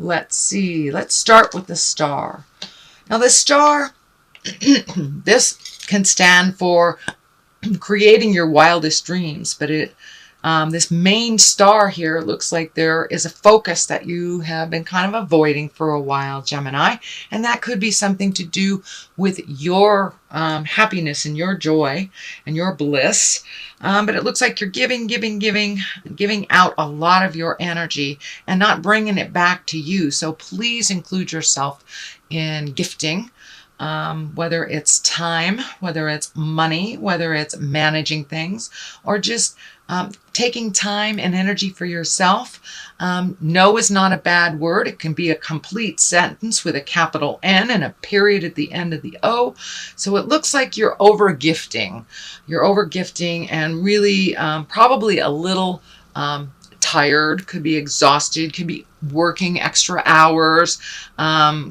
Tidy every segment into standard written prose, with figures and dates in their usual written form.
Let's see. Let's start with the star. Now the star, this can stand for creating your wildest dreams, but this main star here looks like there is a focus that you have been kind of avoiding for a while, Gemini, and that could be something to do with your happiness and your joy and your bliss. But it looks like you're giving out a lot of your energy and not bringing it back to you. So please include yourself in gifting. Whether it's time, whether it's money, whether it's managing things, or just taking time and energy for yourself. No is not a bad word. It can be a complete sentence with a capital N and a period at the end of the O. So it looks like you're over gifting. You're over gifting and really probably a little tired, could be exhausted, could be working extra hours,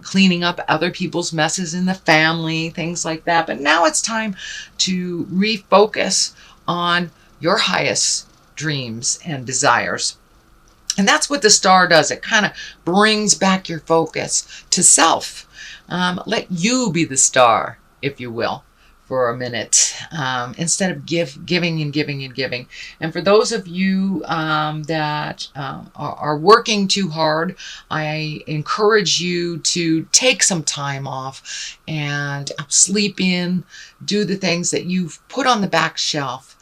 cleaning up other people's messes in the family, things like that. But now it's time to refocus on your highest dreams and desires. And that's what the star does. It kind of brings back your focus to self. Let you be the star, if you will, for a minute, instead of giving and giving and giving. And for those of you that are working too hard, I encourage you to take some time off and sleep in, do the things that you've put on the back shelf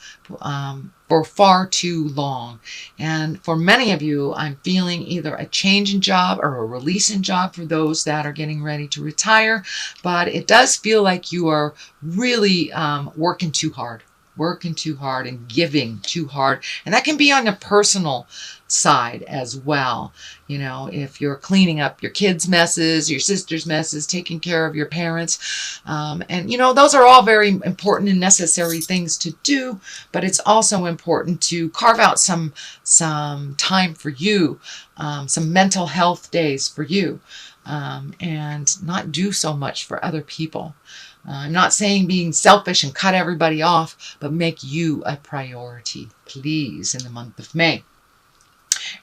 for far too long. And for many of you, I'm feeling either a change in job or a release in job for those that are getting ready to retire. But it does feel like you are really working too hard and giving too hard. And that can be on a personal side as well. You know, if you're cleaning up your kids' messes, your sister's messes, taking care of your parents. And, you know, those are all very important and necessary things to do. But it's also important to carve out some time for you, some mental health days for you, and not do so much for other people. I'm not saying being selfish and cut everybody off, but make you a priority, please, in the month of May.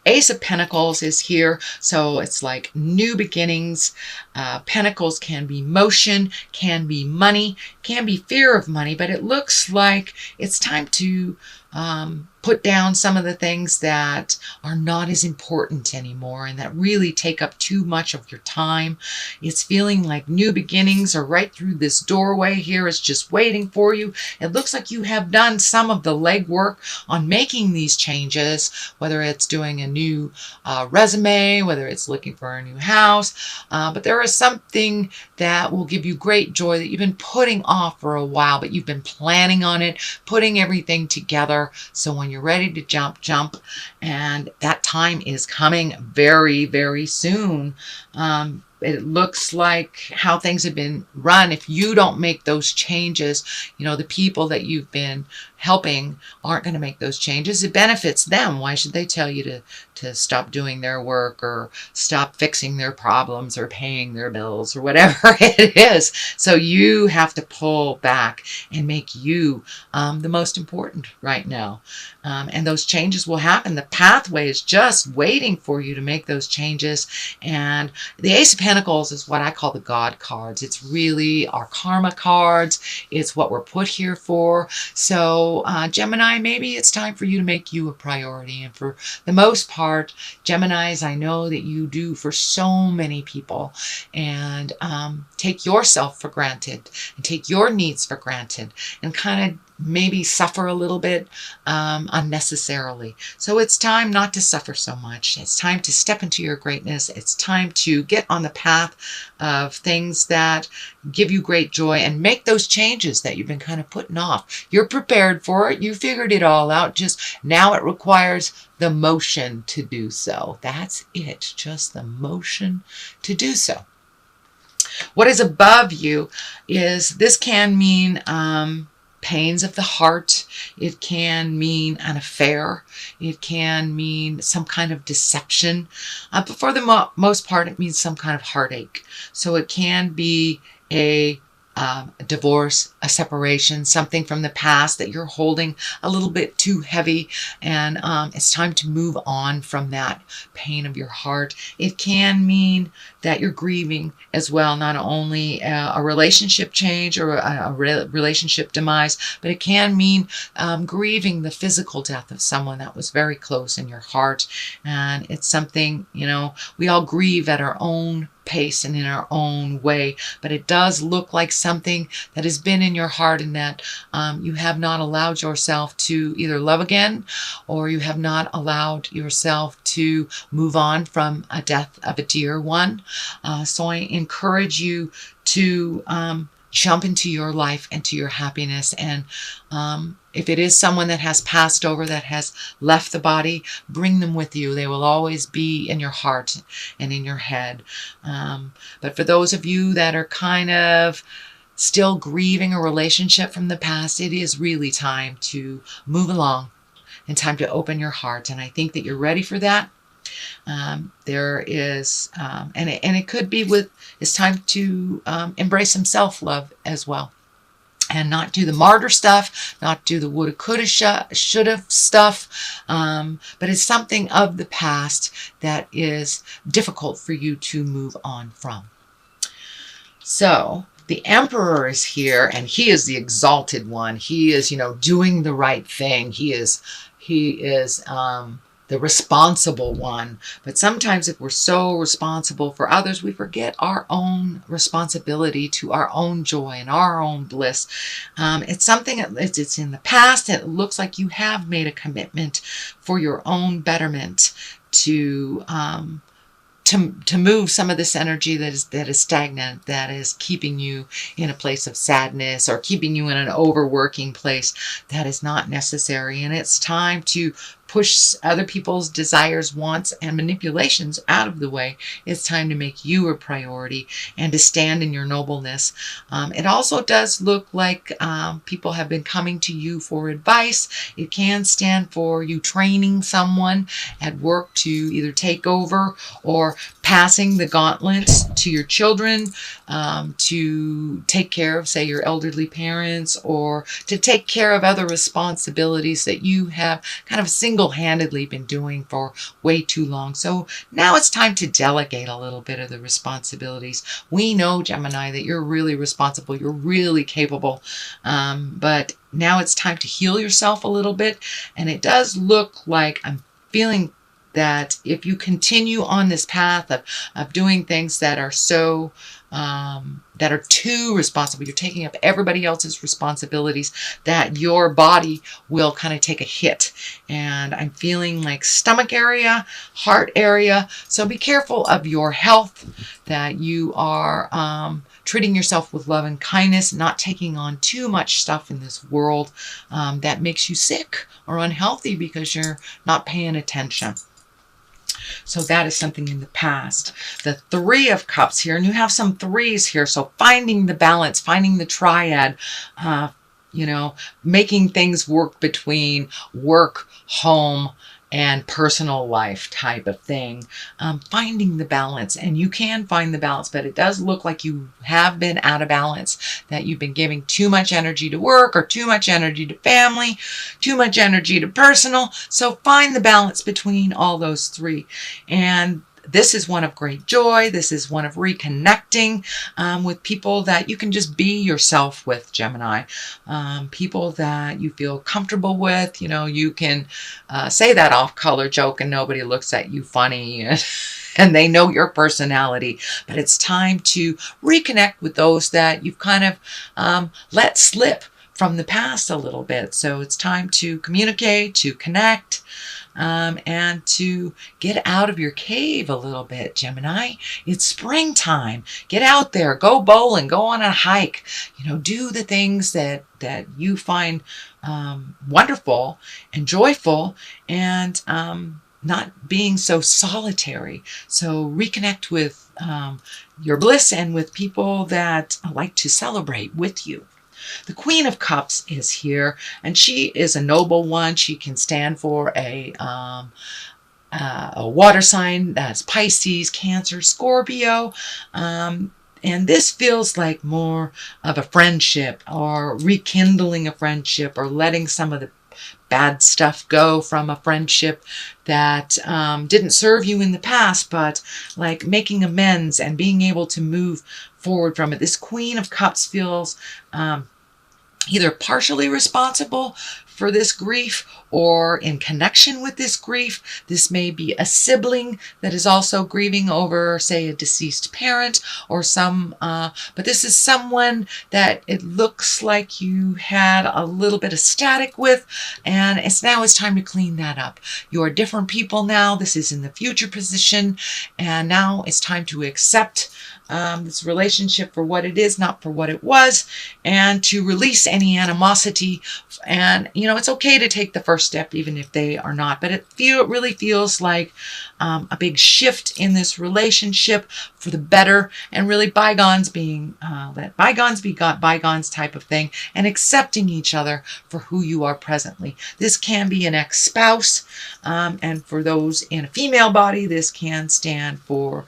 Ace of Pentacles is here, so it's like new beginnings. Pentacles can be motion, can be money, can be fear of money, but it looks like it's time to put down some of the things that are not as important anymore and that really take up too much of your time. It's feeling like new beginnings are right through this doorway here. It's just waiting for you. It looks like you have done some of the legwork on making these changes, whether it's doing a new resume, whether it's looking for a new house. But there is something that will give you great joy that you've been putting off for a while, but you've been planning on it, putting everything together. So when you're ready to jump, and that time is coming very, very soon. It looks like how things have been run. If you don't make those changes, you know, the people that you've been helping aren't going to make those changes. It benefits them. Why should they tell you to stop doing their work or stop fixing their problems or paying their bills or whatever it is? So you have to pull back and make you the most important right now. And those changes will happen. The pathway is just waiting for you to make those changes. And the Ace of Pentacles is what I call the God cards. It's really our karma cards. It's what we're put here for. So Gemini, maybe it's time for you to make you a priority. And for the most part, Geminis, I know that you do for so many people. And take yourself for granted and take your needs for granted and kind of maybe suffer a little bit unnecessarily. So it's time not to suffer so much. It's time to step into your greatness. It's time to get on the path of things that give you great joy and make those changes that you've been kind of putting off. You're prepared for it. You figured it all out. Just now it requires the motion to do so. That's it. Just the motion to do so. What is above you is this can mean pains of the heart. It can mean an affair. It can mean some kind of deception. But for the most part, it means some kind of heartache. So it can be a a divorce, a separation, something from the past that you're holding a little bit too heavy, and it's time to move on from that pain of your heart. It can mean that you're grieving as well, not only a relationship change or a relationship demise, but it can mean grieving the physical death of someone that was very close in your heart. And it's something, you know, we all grieve at our own pace and in our own way, but it does look like something that has been in your heart, and that you have not allowed yourself to either love again, or you have not allowed yourself to move on from a death of a dear one. So I encourage you to jump into your life, into your happiness, and if it is someone that has passed over, that has left the body, bring them with you. They will always be in your heart and in your head. But for those of you that are kind of still grieving a relationship from the past, it is really time to move along and time to open your heart. And I think that you're ready for that. There is, and it could be with, it's time to embrace some self-love as well. And not do the martyr stuff, not do the woulda, coulda, shoulda stuff, but it's something of the past that is difficult for you to move on from. So the Emperor is here, and he is the exalted one. He is, you know, doing the right thing. He is the responsible one. But sometimes if we're so responsible for others, we forget our own responsibility to our own joy and our own bliss. It's something, it's in the past, and it looks like you have made a commitment for your own betterment to move some of this energy that is stagnant, that is keeping you in a place of sadness, or keeping you in an overworking place that is not necessary. And it's time to push other people's desires, wants, and manipulations out of the way. It's time to make you a priority and to stand in your nobleness. It also does look like people have been coming to you for advice. It can stand for you training someone at work to either take over, or passing the gauntlet to your children, to take care of, say, your elderly parents, or to take care of other responsibilities that you have kind of single-handedly been doing for way too long. So now it's time to delegate a little bit of the responsibilities. We know, Gemini, that you're really responsible, you're really capable, but now it's time to heal yourself a little bit. And it does look like, I'm feeling that if you continue on this path of doing things that are so that are too responsible, you're taking up everybody else's responsibilities, that your body will kind of take a hit. And I'm feeling like stomach area, heart area. So be careful of your health, that you are treating yourself with love and kindness, not taking on too much stuff in this world that makes you sick or unhealthy because you're not paying attention. So that is something in the past. The Three of Cups here, and you have some threes here. So finding the balance, finding the triad, you know, making things work between work, home, and personal life type of thing. Finding the balance, and you can find the balance, but it does look like you have been out of balance, that you've been giving too much energy to work, or too much energy to family, too much energy to personal. So find the balance between all those three. And this is one of great joy. This is one of reconnecting with people that you can just be yourself with, Gemini. People that you feel comfortable with. You know, you can say that off-color joke and nobody looks at you funny. And they know your personality. But it's time to reconnect with those that you've kind of let slip from the past a little bit. So it's time to communicate, to connect, and to get out of your cave a little bit, Gemini. It's springtime. Get out there, go bowling, go on a hike, you know, do the things that you find wonderful and joyful, and not being so solitary. So reconnect with your bliss and with people that like to celebrate with you. The Queen of Cups is here, and she is a noble one. She can stand for a water sign. That's Pisces, Cancer, Scorpio. And this feels like more of a friendship, or rekindling a friendship, or letting some of the bad stuff go from a friendship that didn't serve you in the past, but like making amends and being able to move forward from it. This Queen of Cups feels either partially responsible for this grief or in connection with this grief. This may be a sibling that is also grieving over, say, a deceased parent, or but this is someone that it looks like you had a little bit of static with, and it's time to clean that up. You are different people now. This is in the future position, and now it's time to accept this relationship for what it is, not for what it was, and to release any animosity. And it's okay to take the first step, even if they are not. But it really feels like a big shift in this relationship for the better, and really bygones being let bygones be bygones type of thing, and accepting each other for who you are presently. This can be an ex-spouse, and for those in a female body, this can stand for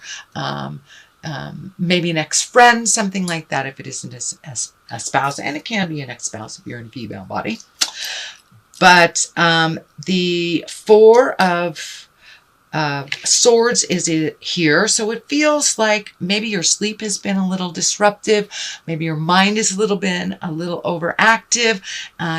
maybe an ex-friend, something like that, if it isn't a spouse. And it can be an ex-spouse if you're in a female body. But the Four of Swords is here. So it feels like maybe your sleep has been a little disruptive. Maybe your mind is a little overactive.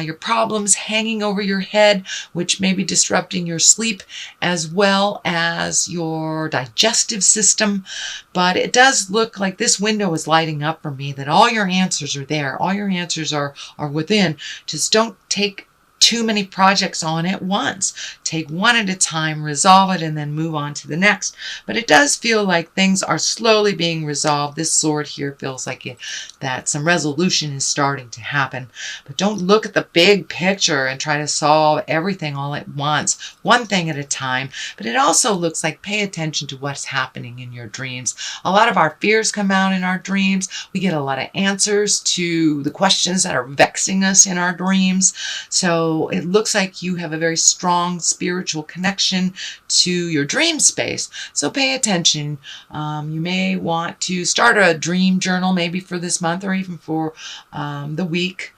Your problems hanging over your head, which may be disrupting your sleep as well as your digestive system. But it does look like this window is lighting up for me, that all your answers are there. All your answers are within. Just don't take too many projects on at once. Take one at a time, resolve it, and then move on to the next. But it does feel like things are slowly being resolved. This sword here feels like that some resolution is starting to happen. But don't look at the big picture and try to solve everything all at once, one thing at a time. But it also looks like pay attention to what's happening in your dreams. A lot of our fears come out in our dreams. We get a lot of answers to the questions that are vexing us in our dreams. So it looks like you have a very strong spiritual connection to your dream space. So pay attention. You may want to start a dream journal, maybe for this month, or even for the week.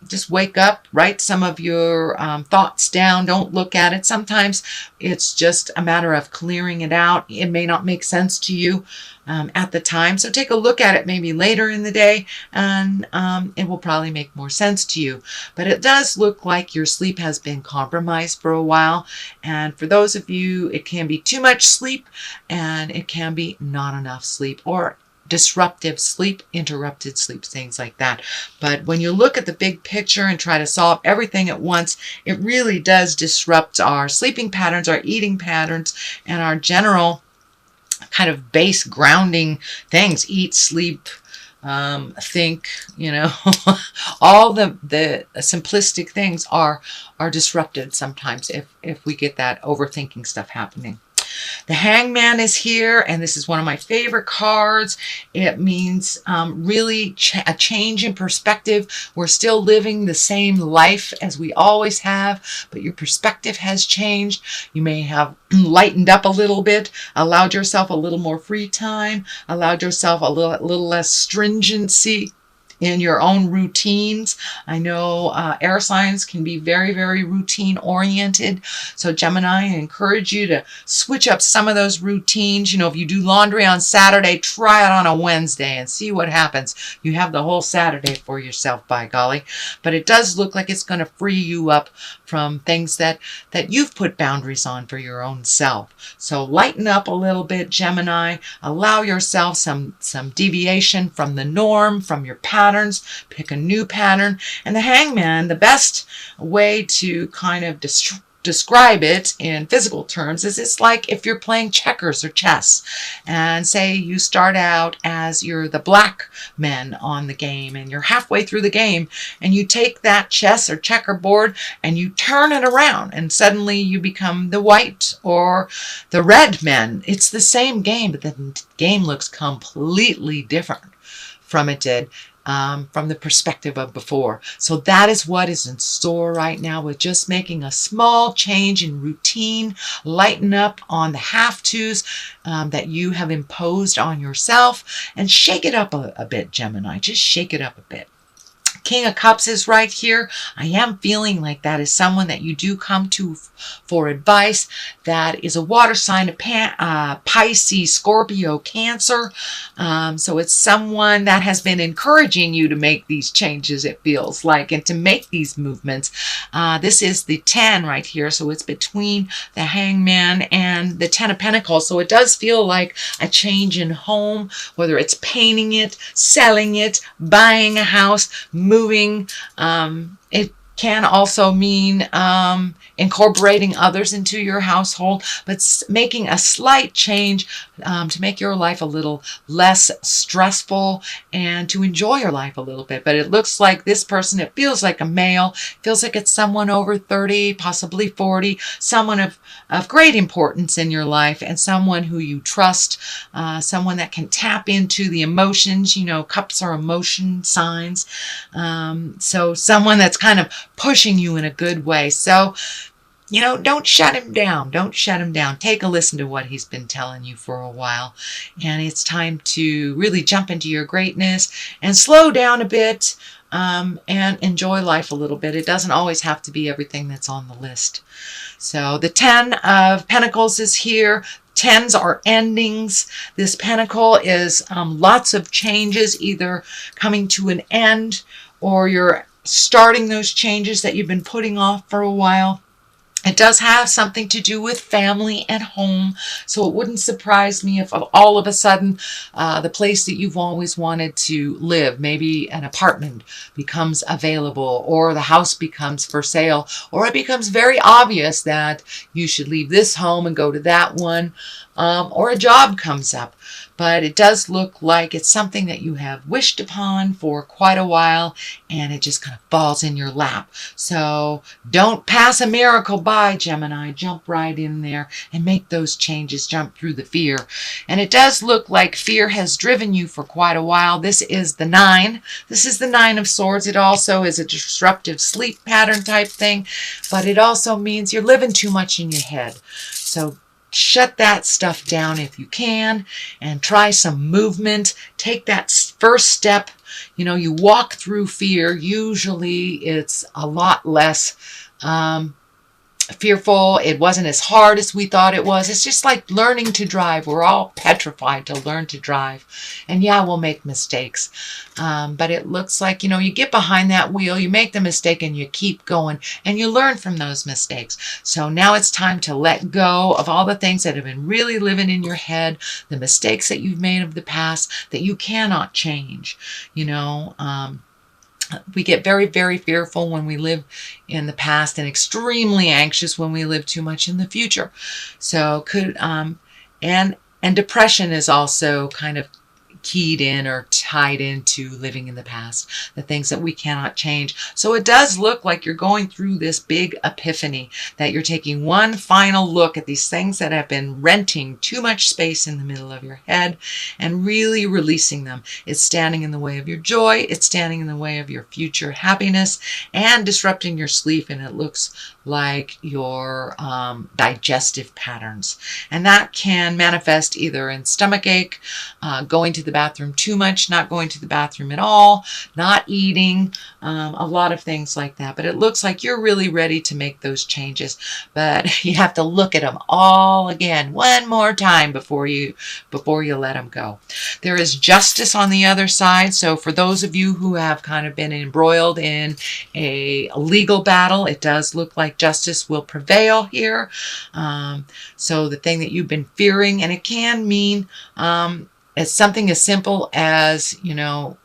Just wake up, write some of your thoughts down. Don't look at it. Sometimes it's just a matter of clearing it out. It may not make sense to you at the time. So take a look at it maybe later in the day, and it will probably make more sense to you. But it does look like your sleep has been compromised for a while. And for those of you, it can be too much sleep, and it can be not enough sleep, or disruptive sleep, interrupted sleep, things like that. But when you look at the big picture and try to solve everything at once, it really does disrupt our sleeping patterns, our eating patterns, and our general kind of base grounding things. Eat, sleep, think, all the simplistic things are disrupted sometimes if we get that overthinking stuff happening. The Hangman is here, and this is one of my favorite cards. It means really a change in perspective. We're still living the same life as we always have, but your perspective has changed. You may have lightened up a little bit, allowed yourself a little more free time, allowed yourself a little less stringency in your own routines. I know air signs can be very, very routine oriented. So Gemini, I encourage you to switch up some of those routines. If you do laundry on Saturday, try it on a Wednesday and see what happens. You have the whole Saturday for yourself, by golly. But it does look like it's going to free you up from things that you've put boundaries on for your own self. So lighten up a little bit, Gemini. Allow yourself some deviation from the norm, from your patterns. Pick a new pattern. And the Hangman, the best way to kind of describe it in physical terms is it's like if you're playing checkers or chess, and say you start out as you're the black men on the game, and you're halfway through the game, and you take that chess or checkerboard and you turn it around, and suddenly you become the white or the red men. It's the same game, but the game looks completely different from it did. from the perspective of before. So that is what is in store right now, with just making a small change in routine, lighten up on the have-tos that you have imposed on yourself, and shake it up a bit, Gemini. Just shake it up a bit. King of Cups is right here. I am feeling like that is someone that you do come to for advice. That is a water sign of Pisces, Scorpio, Cancer. So it's someone that has been encouraging you to make these changes, it feels like, and to make these movements. This is the 10 right here. So it's between the Hangman and the 10 of Pentacles. So it does feel like a change in home, whether it's painting it, selling it, buying a house, moving. It can also mean incorporating others into your household, but making a slight change to make your life a little less stressful and to enjoy your life a little bit. But it looks like this person, it feels like a male, feels like it's someone over 30, possibly 40, someone of great importance in your life, and someone who you trust, someone that can tap into the emotions. You know, cups are emotion signs. So someone that's kind of pushing you in a good way. So, you know, don't shut him down. Don't shut him down. Take a listen to what he's been telling you for a while. And it's time to really jump into your greatness and slow down a bit and enjoy life a little bit. It doesn't always have to be everything that's on the list. So the 10 of Pentacles is here. 10s are endings. This pentacle is lots of changes, either coming to an end or you're starting those changes that you've been putting off for a while. It does have something to do with family and home, so it wouldn't surprise me if all of a sudden the place that you've always wanted to live, maybe an apartment, becomes available, or the house becomes for sale, or it becomes very obvious that you should leave this home and go to that one, or a job comes up. But it does look like it's something that you have wished upon for quite a while, and it just kind of falls in your lap. So don't pass a miracle by, Gemini. Jump right in there and make those changes. Jump through the fear. And it does look like fear has driven you for quite a while. This is the 9. This is the 9 of Swords. It also is a disruptive sleep pattern type thing, but it also means you're living too much in your head. So shut that stuff down if you can and try some movement. Take that first step. You know, you walk through fear. Usually it's a lot less fearful. It wasn't as hard as we thought it was. It's just like learning to drive. We're all petrified to learn to drive. And yeah, we'll make mistakes. But it looks like, you know, you get behind that wheel, you make the mistake, and you keep going, and you learn from those mistakes. So now it's time to let go of all the things that have been really living in your head, the mistakes that you've made of the past that you cannot change. You know, we get very, very fearful when we live in the past, and extremely anxious when we live too much in the future. So and depression is also kind of keyed in or tied into living in the past, the things that we cannot change. So it does look like you're going through this big epiphany, that you're taking one final look at these things that have been renting too much space in the middle of your head and really releasing them. It's standing in the way of your joy. It's standing in the way of your future happiness and disrupting your sleep. And it looks like your digestive patterns. And that can manifest either in stomachache, going to the bathroom too much, not going to the bathroom at all, not eating, a lot of things like that. But it looks like you're really ready to make those changes. But you have to look at them all again one more time before you let them go. There is justice on the other side. So for those of you who have kind of been embroiled in a legal battle, it does look like justice will prevail here. So the thing that you've been fearing, and it can mean it's something as simple as, you know,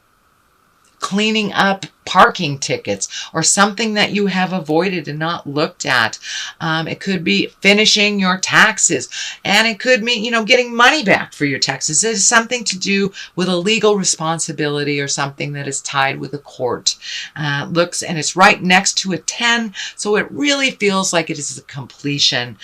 cleaning up parking tickets or something that you have avoided and not looked at. It could be finishing your taxes, and it could mean, getting money back for your taxes. It is something to do with a legal responsibility or something that is tied with a court. And it's right next to a 10, so it really feels like it is a completion.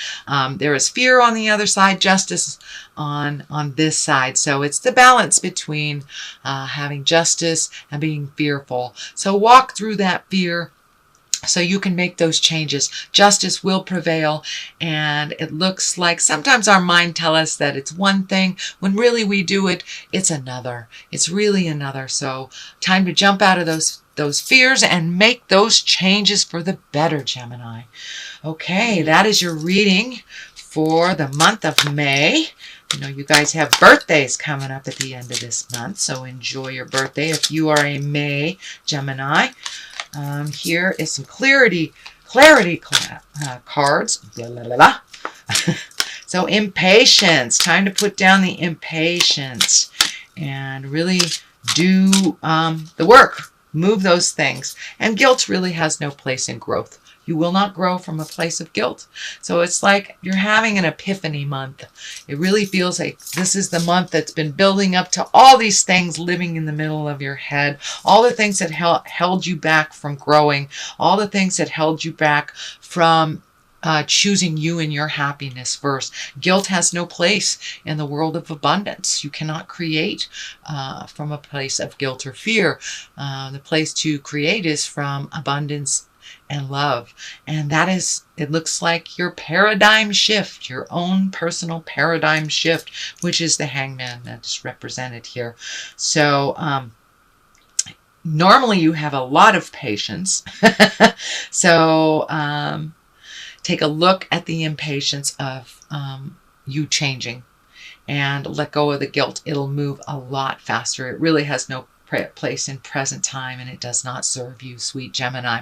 There is fear on the other side, justice on this side. So it's the balance between having justice and being fearful. So walk through that fear so you can make those changes. Justice will prevail, and it looks like sometimes our mind tells us that it's one thing when really we do it, it's another. It's really another. So time to jump out of those fears and make those changes for the better, Gemini. Okay, that is your reading for the month of May. You guys have birthdays coming up at the end of this month, so enjoy your birthday if you are a May Gemini. Here is some clarity cards. Blah, blah, blah, blah. So impatience. Time to put down the impatience and really do the work. Move those things. And guilt really has no place in growth. You will not grow from a place of guilt. So it's like you're having an epiphany month. It really feels like this is the month that's been building up to all these things living in the middle of your head. All the things that held you back from growing. All the things that held you back from choosing you and your happiness first. Guilt has no place in the world of abundance. You cannot create from a place of guilt or fear. The place to create is from abundance and love. And that is, it looks like your paradigm shift, your own personal paradigm shift, which is the Hangman that's represented here. So normally you have a lot of patience. So take a look at the impatience of you changing and let go of the guilt. It'll move a lot faster. It really has no place in present time, and it does not serve you, sweet Gemini.